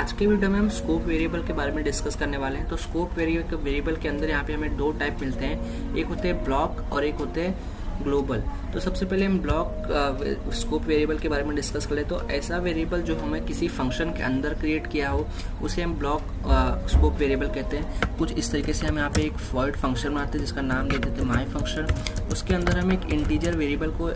आज के वीडियो में हम स्कोप वेरिएबल के बारे में डिस्कस करने वाले हैं। तो स्कोप वेरिएबल के अंदर यहाँ पे हमें दो टाइप मिलते हैं, एक होते हैं ब्लॉक और एक होते हैं ग्लोबल। तो सबसे पहले हम ब्लॉक स्कोप वेरिएबल के बारे में डिस्कस कर ले। तो ऐसा वेरिएबल जो हमें किसी फंक्शन के अंदर क्रिएट किया हो उसे हम ब्लॉक स्कोप वेरिएबल कहते हैं। कुछ इस तरीके से हम यहाँ पे एक वॉइड फंक्शन बनाते हैं जिसका नाम दे देते हैं माई फंक्शन। उसके अंदर हम एक इंटीजर वेरिएबल को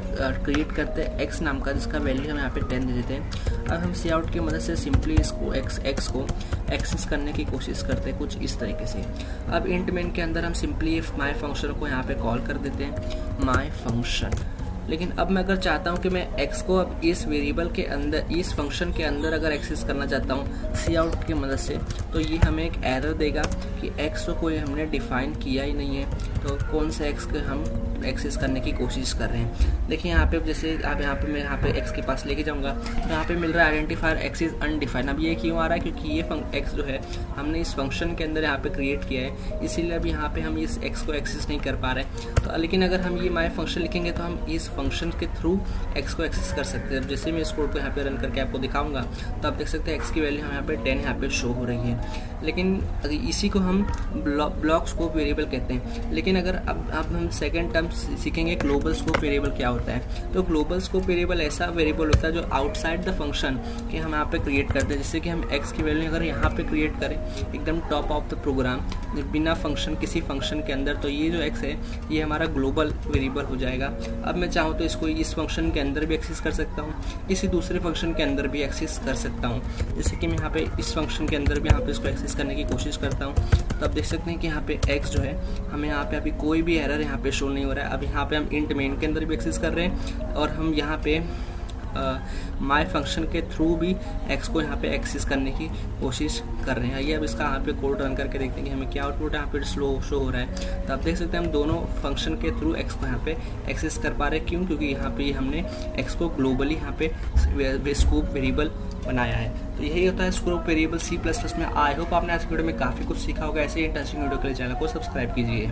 क्रिएट करते हैं एक्स नाम का, जिसका वैल्यू हम यहाँ पे 10 दे देते हैं। अब हम सी आउट की मदद से सिंपली इसको एक्स को एक्सेस करने की कोशिश करते हैं कुछ इस तरीके से। अब इंट मेन के अंदर हम सिंपली माई फंक्शन को यहाँ पे कॉल कर देते हैं माई फंक्शन। लेकिन अब मैं अगर चाहता हूँ कि मैं x को अब इस वेरिएबल के अंदर, इस फंक्शन के अंदर अगर एक्सेस करना चाहता हूँ सी आउट की मदद से, तो ये हमें एक एरर देगा कि x तो कोई हमने डिफाइन किया ही नहीं है, तो कौन से x को हम एक्सेस करने की कोशिश कर रहे हैं। देखिए यहाँ पे जैसे अब यहाँ पे मैं यहाँ पे x के पास लेके जाऊँगा तो यहाँ पे मिल रहा है आइडेंटिफायर x इज़ अनडिफाइंड। अब ये क्यों आ रहा है? क्योंकि ये x जो है हमने इस फंक्शन के अंदर यहाँ पे क्रिएट किया है, इसीलिए अब यहाँ पे हम इस x को एक्सेस नहीं कर पा रहे हैं। तो लेकिन अगर हम ये माई फंक्शन लिखेंगे तो हम इस फंक्शन के थ्रू x को एक्सेस कर सकते हैं। जैसे मैं इस कोड को यहाँ पे रन करके आपको दिखाऊंगा तो आप देख सकते हैं x की वैल्यू यहाँ पे 10 यहाँ पे शो हो रही है। लेकिन इसी को हम ब्लॉक स्कोप वेरिएबल कहते हैं। लेकिन अगर अब हम सेकेंड टर्म सीखेंगे ग्लोबल स्कोप वेरिएबल क्या होता है। तो ग्लोबल स्कोप वेरिएबल ऐसा वेरिएबल होता है जो आउटसाइड द फंक्शन के हम यहाँ पे क्रिएट करते हैं। जैसे कि हम x की वैल्यू अगर यहाँ पे क्रिएट करें एकदम टॉप ऑफ द प्रोग्राम बिना फंक्शन किसी फंक्शन के अंदर, तो ये जो x है ये हमारा ग्लोबल वेरिएबल हो जाएगा। अब मैं चाहूँ तो इसको इस फंक्शन के अंदर भी एक्सेस कर सकता हूँ, किसी दूसरे फंक्शन के अंदर भी एक्सेस कर सकता हूँ। जैसे कि मैं यहाँ पे इस फंक्शन के अंदर भी यहाँ पे इसको एक्सेस करने की कोशिश करता हूँ तो आप देख सकते हैं कि यहाँ पे x जो है हमें यहाँ पे अभी कोई भी एरर यहाँ पे शो नहीं हो रहा है। अब यहाँ पे हम इंट मेन के अंदर भी एक्सेस कर रहे हैं और हम यहाँ पे माई फंक्शन के थ्रू भी x को यहाँ पे एक्सेस करने की कोशिश कर रहे हैं। आइए अब इसका यहाँ पे कोड रन करके देखते हैं कि हमें क्या आउटपुट यहाँ पे स्लो शो हो रहा है। तो आप देख सकते हैं हम दोनों फंक्शन के थ्रू x को यहाँ पे एक्सेस कर पा रहे हैं। क्यों? क्योंकि यहाँ पे हमने x को ग्लोबली यहाँ पे स्कोप वेरिएबल बनाया है। तो यही होता है स्कोप वेरिएबल C++ में। आई होप आपने आज की वीडियो में काफ़ी कुछ सीखा होगा। ऐसे ही इंटरेस्टिंग वीडियो के लिए चैनल को सब्सक्राइब कीजिए।